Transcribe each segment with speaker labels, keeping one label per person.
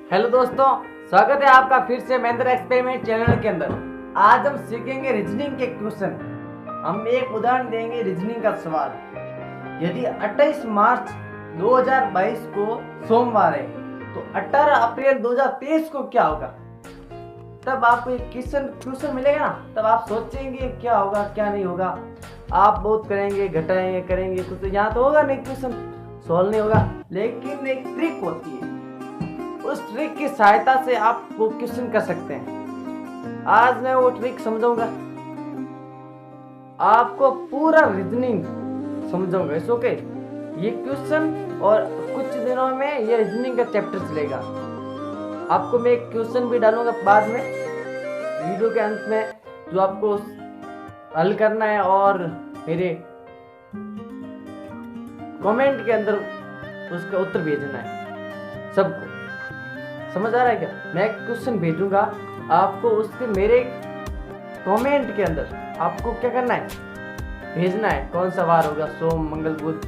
Speaker 1: Hello दोस्तों, स्वागत है आपका फिर से महेंद्र एक्सपेरिमेंट चैनल के अंदर। आज हम सीखेंगे रीजनिंग के क्वेश्चन। हम एक उदाहरण देंगे रीजनिंग का सवाल। यदि 28 मार्च 2022 को सोमवार है तो 18 अप्रैल 2023 को क्या होगा। तब आपको एक क्वेश्चन मिलेगा ना, तब आप सोचेंगे क्या होगा क्या नहीं होगा। आप बहुत करेंगे, घटाएंगे, करेंगे, कुछ यहाँ तो होगा नहीं, क्वेश्चन सॉल्व नहीं होगा। लेकिन एक ट्रिक होती है, उस ट्रिक की सहायता से आप वो क्वेश्चन कर सकते हैं। आज मैं वो ट्रिक समझाऊंगा, आपको पूरा रीजनिंग समझाऊंगा। It's okay. ये क्वेश्चन और कुछ दिनों में ये रीजनिंग का चैप्टर चलेगा। आपको मैं एक क्वेश्चन भी डालूंगा बाद में वीडियो के अंत में, जो आपको हल करना है और मेरे कमेंट के अंदर उसका उत्तर भेजना है। सबको समझ आ रहा है क्या? मैं क्वेश्चन भेजूंगा आपको, उसके मेरे कमेंट के अंदर आपको क्या करना है, भेजना है। कौन सा वार होगा, सोम, मंगल, बुध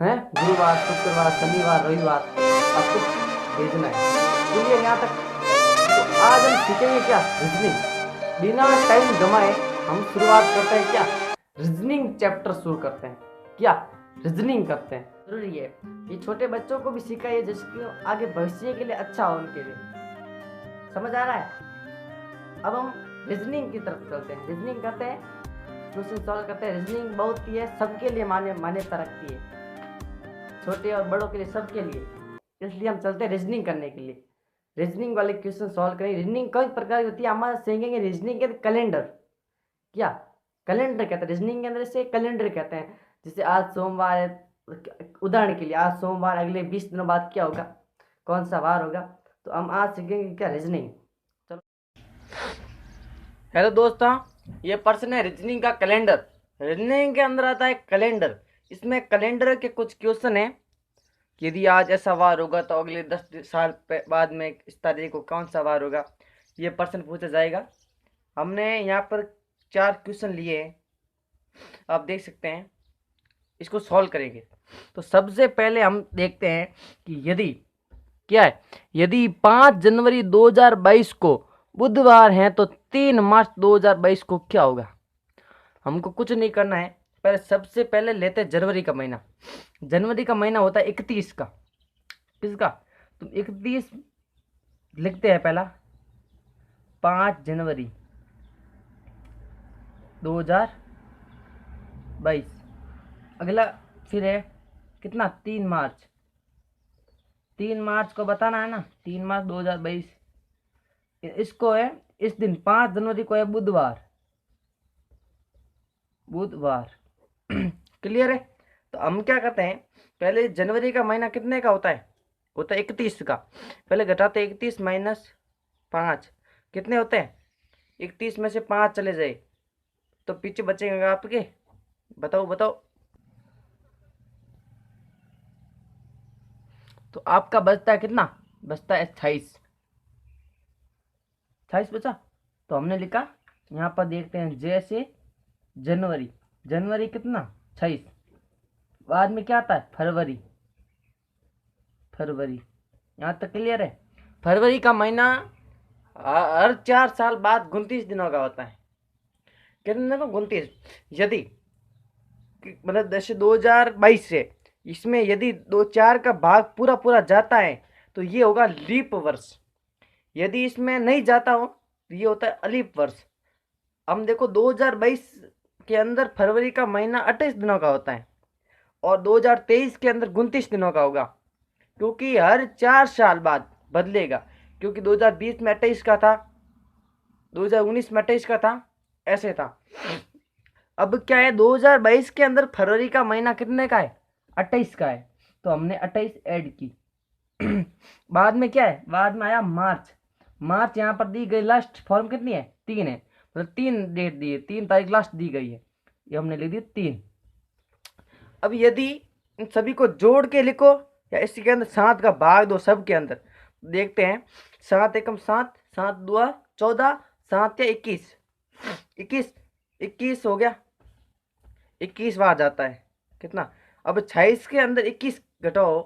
Speaker 1: है, गुरुवार, शुक्रवार, शनिवार, रविवार, आपको भेजना है। तो ये यहाँ तक। तो आज हम सीखेंगे क्या, रीजनिंग। बिना टाइम गमाए हम शुरुआत करते हैं क्या, रीजनिंग चैप्टर शुरू करते हैं। क्या रीजनिंग करते हैं, जरूरी है। ये छोटे बच्चों को भी सिखाइए जिसके आगे भविष्य के लिए अच्छा हो, उनके लिए। समझ आ रहा है? अब हम रीजनिंग की तरफ चलते हैं। रीजनिंग करते हैं, क्वेश्चन सॉल्व करते हैं। रीजनिंग बहुत ही है, सबके लिए मान्यता रखती है, छोटे और बड़ों के लिए, सबके लिए। इसलिए हम चलते हैं रीजनिंग करने के लिए। रीजनिंग वाले क्वेश्चन सॉल्व करें। रीजनिंग कई प्रकार की होती है, हमारे सीखेंगे रीजनिंग के कैलेंडर। क्या कैलेंडर कहते हैं रीजनिंग के अंदर, इसे कैलेंडर कहते हैं। जैसे आज सोमवार है, उदाहरण के लिए आज सोमवार, अगले 20 दिनों बाद क्या होगा, कौन सा वार होगा। तो हम आज सीखेंगे क्या, रीजनिंग। चलो, हेलो दोस्तों, ये प्रश्न है रीजनिंग का कैलेंडर। रीजनिंग के अंदर आता है कैलेंडर। इसमें कैलेंडर के कुछ क्वेश्चन है। यदि आज ऐसा वार होगा तो अगले 10 साल बाद में इस तारीख को कौन सा वार होगा, ये प्रश्न पूछा जाएगा। हमने यहाँ पर 4 क्वेश्चन लिए हैं, आप देख सकते हैं। इसको सॉल्व करेंगे तो सबसे पहले हम देखते हैं कि यदि क्या है, यदि 5 जनवरी 2022 को बुधवार है तो 3 मार्च 2022 को क्या होगा। हमको कुछ नहीं करना है, पहले सबसे पहले लेते हैं जनवरी का महीना। जनवरी का महीना होता है 31 का। किसका? तो 31 लिखते हैं पहला, 5 जनवरी 2022। अगला फिर है कितना, 3 मार्च। 3 मार्च को बताना है ना, 3 मार्च 2022। इसको है, इस दिन 5 जनवरी को है बुधवार। बुधवार क्लियर है? तो हम क्या करते हैं, पहले जनवरी का महीना कितने का होता है 31 का। पहले घटाते 31 माइनस 5, कितने होते हैं, 31 में से 5 चले जाए तो पीछे बचेगा आपके, बताओ बताओ। तो आपका बचता है कितना, बचता है 28। 28 बचा। तो हमने लिखा, यहाँ पर देखते हैं, जैसे जनवरी, जनवरी कितना 26। बाद में क्या आता है, फरवरी। फरवरी यहाँ तक क्लियर है? फरवरी का महीना हर 4 साल बाद 29 दिनों का होता है। कितने दिनों, 29। यदि मतलब जैसे 2022 से इसमें यदि 2-4 का भाग पूरा पूरा जाता है तो ये होगा लीप वर्ष। यदि इसमें नहीं जाता हो तो ये होता है अलीप वर्ष। हम देखो 2022 के अंदर फरवरी का महीना 28 दिनों का होता है और 2023 के अंदर 29 दिनों का होगा, क्योंकि हर 4 साल बाद बदलेगा। क्योंकि 2020 में 28 का था, 2019 में 28 का था, ऐसे था। अब क्या है, 2022 के अंदर फरवरी का महीना कितने का है, 28 का है, तो हमने 28 ऐड की। बाद में क्या है, बाद में आया मार्च। मार्च यहाँ पर दी गई लास्ट फॉर्म कितनी है, 3 है, मतलब 3 डेट दी है, 3 तारीख लास्ट दी गई है, ये हमने लिख दी 3। अब यदि इन सभी को जोड़ के लिखो या इसी के अंदर 7 का भाग दो, सब के अंदर देखते हैं। 7 एकम 7, 7 दुआ 14, 7 या 21, 21 हो गया, 21 बार जाता है कितना। अब 26 के अंदर 21 घटाओ,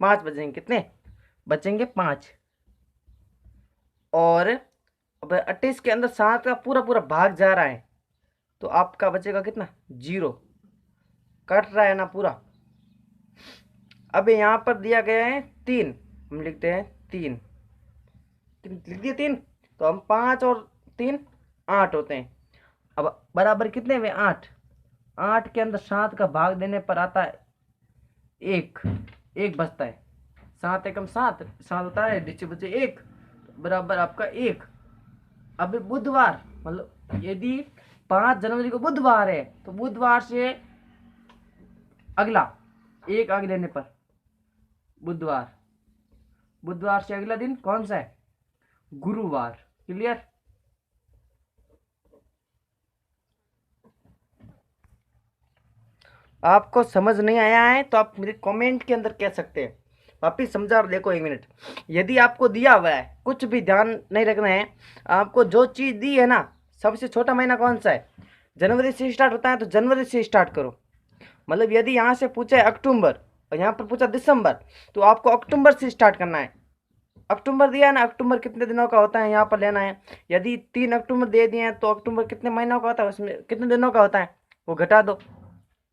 Speaker 1: 5 बचेंगे कितने, बचेंगे 5। और अब 28 के अंदर 7 का पूरा पूरा भाग जा रहा है, तो आपका बचेगा कितना? 0। कट रहा है ना पूरा। अब यहाँ पर दिया गया है 3, हम लिखते हैं 3, लिख दिए 3, तो हम 5 और 3 8 होते हैं। अब बराबर कितने हुए? 8। 8 के अंदर 7 का भाग देने पर आता है 1, 1 बचता है। 7 एकम 7, 7 होता है, नीचे बचे 1, बराबर आपका 1। अब बुधवार, मतलब यदि 5 जनवरी को बुधवार है तो बुधवार से अगला 1 आगे लेने पर बुधवार, बुधवार से अगला दिन कौन सा है? गुरुवार। क्लियर? आपको समझ नहीं आया है तो आप मेरे कमेंट के अंदर कह सकते हैं। वापिस समझा और देखो 1 मिनट। यदि आपको दिया हुआ है, कुछ भी ध्यान नहीं रखना है, आपको जो चीज़ दी है ना, सबसे छोटा महीना कौन सा है? जनवरी से स्टार्ट होता है, तो जनवरी से स्टार्ट करो। मतलब यदि यहाँ से पूछा है अक्टूबर और यहाँ पर पूछा दिसंबर, तो आपको अक्टूबर से स्टार्ट करना है। अक्टूबर दिया है ना, अक्टूबर कितने दिनों का होता है यहाँ पर लेना है। यदि 3 अक्टूबर दे दिए हैं तो अक्टूबर कितने महीनों का होता है, उसमें कितने दिनों का होता है वो घटा दो,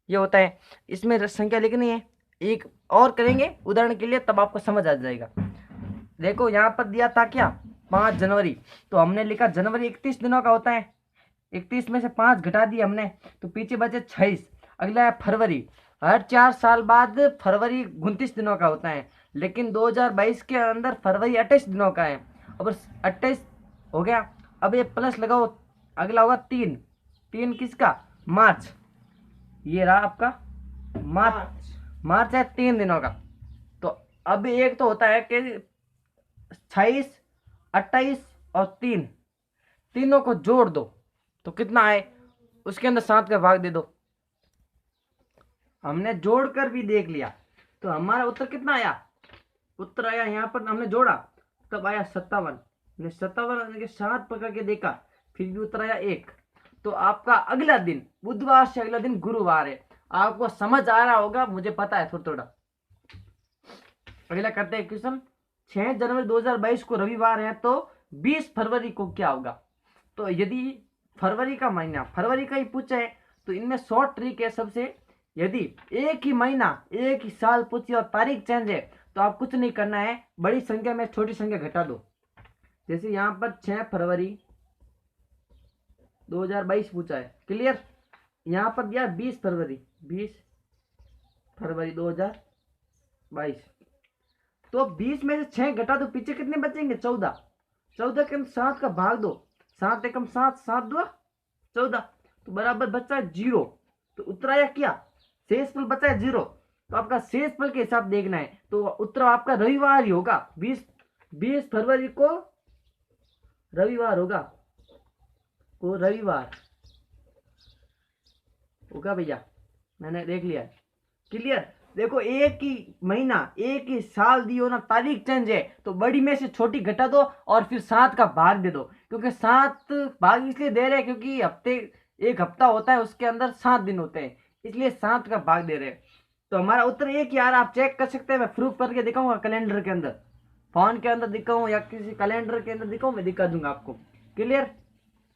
Speaker 1: ये होता है। इसमें संख्या लिखनी है। एक और करेंगे उदाहरण के लिए, तब आपको समझ आ जाएगा। देखो यहाँ पर दिया था क्या? 5 जनवरी, तो हमने लिखा जनवरी 31 दिनों का होता है। 31 में से 5 घटा दिए हमने, तो पीछे बचे 26। अगला है फरवरी। हर 4 साल बाद फरवरी 29 दिनों का होता है, लेकिन 2022 के अंदर फरवरी 28 दिनों का है। अब 28 हो गया। अब ये प्लस लगाओ, अगला होगा 3। 3 किसका? मार्च। ये रहा आपका मार्च। मार्च है 3 दिनों का। तो अब एक तो होता है कि 26, 28 और 3, तीनों को जोड़ दो तो कितना आए, उसके अंदर 7 का भाग दे दो। हमने जोड़कर भी देख लिया, तो हमारा उत्तर कितना आया? उत्तर आया, यहाँ पर हमने जोड़ा तब आया 57। 57 के 7 पकड़ के देखा, फिर भी उत्तर आया 1। तो आपका अगला दिन बुधवार से अगला दिन गुरुवार है। आपको समझ आ रहा होगा, मुझे पता है थोड़ा थोड़ा। अगला करते हैं क्वेश्चन। 6 जनवरी 2022 को रविवार है, तो 20 फरवरी को क्या होगा? तो यदि फरवरी का महीना, फरवरी का ही पूछा है, तो इनमें शॉर्ट ट्रिक है सबसे। यदि एक ही महीना एक ही साल पूछी और तारीख चेंज है, तो आप कुछ नहीं करना है, बड़ी संख्या में छोटी संख्या घटा दो। जैसे यहाँ पर 6 फरवरी 2022 पूछा है। क्लियर? यहाँ पर दिया 20 फरवरी, 20 फरवरी 2022, तो 20 में से 6 घटा दो, पीछे कितने बचेंगे? 14। 14 के 7 का भाग दो, 7 एकम 7, 7 2 14, तो बराबर बचा है 0। तो उत्तर आया क्या? शेष फल बचा है 0। तो आपका शेष फल के हिसाब देखना है, तो उत्तर आपका रविवार ही होगा। 20 फरवरी को रविवार होगा, को रविवार होगा भैया, मैंने देख लिया है। क्लियर? देखो, एक ही महीना एक ही साल दियो ना, तारीख चेंज है, तो बड़ी में से छोटी घटा दो और फिर 7 का भाग दे दो। क्योंकि 7 भाग इसलिए दे रहे हैं क्योंकि हफ्ते, एक हफ्ता होता है, उसके अंदर 7 दिन होते हैं, इसलिए 7 का भाग दे रहे हैं। तो हमारा उत्तर एक ही आ रहा, आप चेक कर सकते हैं। मैं प्रूफ करके दिखाऊंगा, कैलेंडर के अंदर, फोन के अंदर दिखाऊं या किसी कैलेंडर के अंदर दिखाऊं, मैं दिखा दूंगा आपको। क्लियर?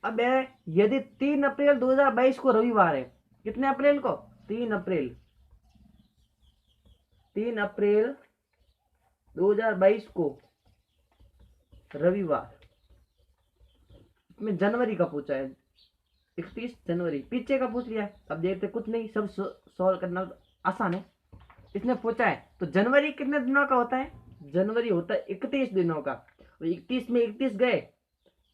Speaker 1: अब यदि 3 अप्रैल 2022 को रविवार है, कितने अप्रैल को? 3 अप्रैल, 3 अप्रैल 2022 को रविवार में जनवरी का पूछा है, 31 जनवरी, पीछे का पूछ लिया है। अब देखते कुछ नहीं, सब सॉल्व करना आसान है। इसने पूछा है तो जनवरी कितने दिनों का होता है? जनवरी होता है 31 दिनों का। 31 में 31 गए,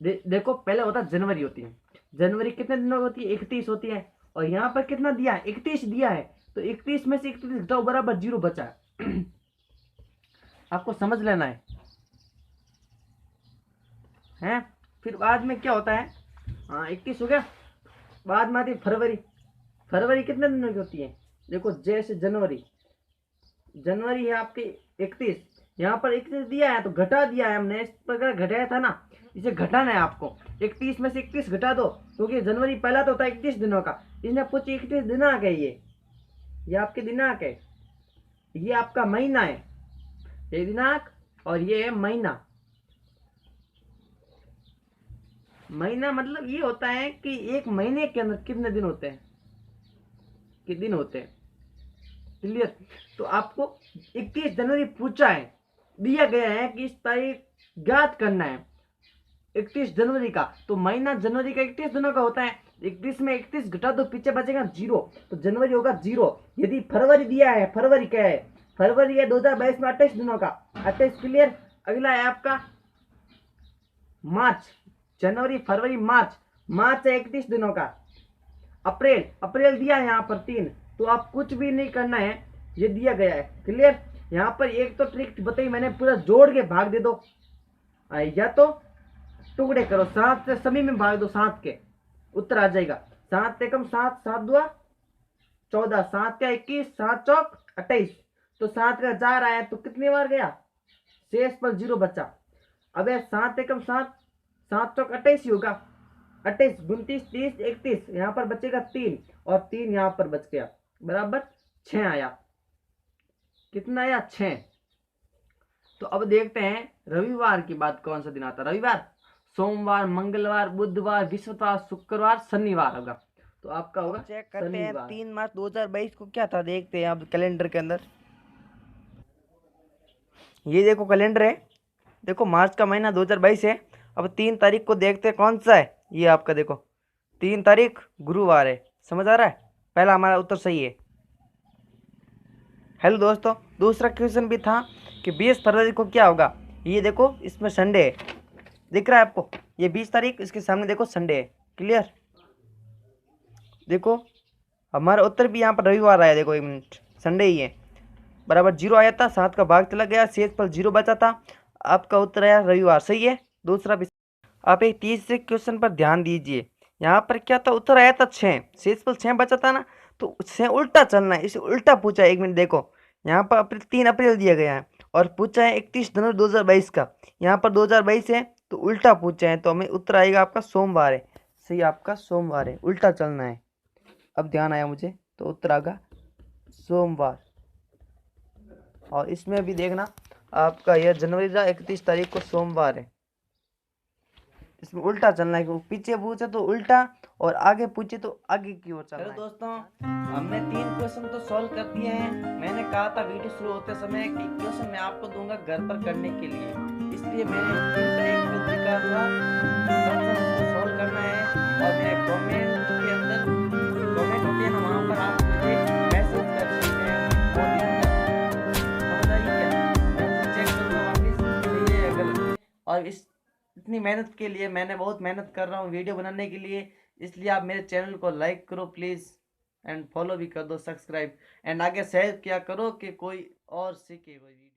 Speaker 1: देखो पहले होता है जनवरी होती है, जनवरी कितने दिनों की होती है? 31 होती है। और यहाँ पर कितना दिया है? 31 दिया है, तो 31 में से 31 घटाओ, बराबर 0 बचा है। आपको समझ लेना है? फिर बाद में क्या होता है? हाँ, 31 हो गया। बाद में आती है फरवरी। फरवरी कितने दिनों की होती है? देखो, जैसे जनवरी, जनवरी है आपकी 31, यहाँ पर 31 दिया है तो घटा दिया है हमने, इस प्रकार घटाया था ना, इसे घटाना है आपको। 31 में से 31 घटा दो, क्योंकि जनवरी पहला तो होता है 31 दिनों का। इसने पूछे 31 दिनांक है, ये आपके दिनांक है, ये आपका महीना है, ये दिनांक और ये है महीना। महीना मतलब ये होता है कि एक महीने के अंदर कितने दिन होते हैं, कितने दिन होते हैं। क्लियर। तो आपको 31 जनवरी पूछा है, दिया गया है कि इस तारीख ज्ञात करना है 31 जनवरी का। तो महीना जनवरी का 31 दिनों का होता है। 31 में 31 घटा दो, पीछे बचेगा 0, तो जनवरी होगा 0। यदि फरवरी दिया है, फरवरी क्या है, फरवरी है 2022 में 28 दिनों का, 28। क्लियर। अगला है आपका मार्च। जनवरी फरवरी मार्च, मार्च है 31 दिनों का। अप्रैल, अप्रैल दिया है यहाँ पर 3, तो आप कुछ भी नहीं करना है, ये दिया गया है। क्लियर। यहाँ पर एक तो ट्रिक बताई मैंने, पूरा जोड़ के भाग दे दो, या तो टुकड़े करो, 7 से सभी में भाग दो, 7 के उत्तर आ जाएगा। 7 एकम 7, 7 दुआ 14, 7 का 21, 7 चौक 28। तो 7 का 4 आया तो कितनी बार गया, शेष पर 0 बचा। अब 7 एकम 7, 7 चौक 28 ही होगा। 28, 29, 30, 31, यहाँ पर बचेगा 3, और 3 यहाँ पर बच गया, बराबर 6 आया। कितना आया, 6। तो अब देखते हैं रविवार की बात, कौन सा दिन आता है रविवार। सोमवार, मंगलवार, बुधवार, बृहस्पतिवार, शुक्रवार, शनिवार होगा। तो आपका होगा
Speaker 2: चेक करते हैं
Speaker 1: शनिवार।
Speaker 2: 3 मार्च 2022 को क्या था, देखते हैं अब कैलेंडर के अंदर। ये देखो कैलेंडर है, देखो मार्च का महीना 2022 है। अब 3 तारीख को देखते हैं कौन सा है, ये आपका देखो 3 तारीख गुरुवार है। समझ आ रहा है, पहला हमारा उत्तर सही है। हेलो दोस्तों, दूसरा क्वेश्चन भी था कि 20 फरवरी को क्या होगा। ये देखो इसमें संडे है, दिख रहा है आपको, ये 20 तारीख, इसके सामने देखो संडे है। क्लियर। देखो हमारा उत्तर भी यहाँ पर रविवार आया, देखो 1 मिनट, संडे ही है, बराबर 0 आया था, 7 का भाग चला गया, शेष पर 0 बचा था। आपका उत्तर आया रविवार, सही है। दूसरा भी। आप एक तीसरे क्वेश्चन पर ध्यान दीजिए, यहाँ पर क्या था, उत्तर आया था 6, शेष पर 6 बचा था ना, तो 6 उल्टा चलना है, इसे उल्टा पूछा है। 1 मिनट देखो, यहाँ पर 3 अप्रैल दिया गया है और पूछा है 31 जनवरी 2022 का, यहाँ पर 2022 है तो उल्टा पूछा है, तो हमें उत्तर आएगा आपका सोमवार है। सही, आपका सोमवार है, उल्टा चलना है। अब ध्यान आया मुझे, तो उत्तर आएगा सोमवार। और इसमें भी देखना, आपका यह जनवरी का 31 तारीख को सोमवार है। इसमें उल्टा चलना है, क्योंकि पीछे पूछे तो उल्टा और आगे पूछे तो आगे की ओर चलना है। दोस्तों, हमने 3 क्वेश्चन तो सॉल्व कर दिए हैं। मैंने कहा था वीडियो शुरू होते समय कि क्वेश्चन मैं आपको दूंगा घर पर करने के लिए, इसलिए मैंने 3 तरीके को दिखा था, उसको सॉल्व करना है। और मेरे कमेंट के अंदर कमेंट होते हैं ना, वहाँ पर आप मुझे मैसेज कर सकते हैं। समझ आई क्या, मैं चेक करूँगा वापस ये गलत। और इतनी मेहनत के लिए, मैंने बहुत मेहनत कर रहा हूँ वीडियो बनाने के लिए, इसलिए आप मेरे चैनल को लाइक करो प्लीज़, एंड फॉलो भी कर दो, सब्सक्राइब, एंड आगे शेयर किया करो कि कोई और सीखे कोई वीडियो।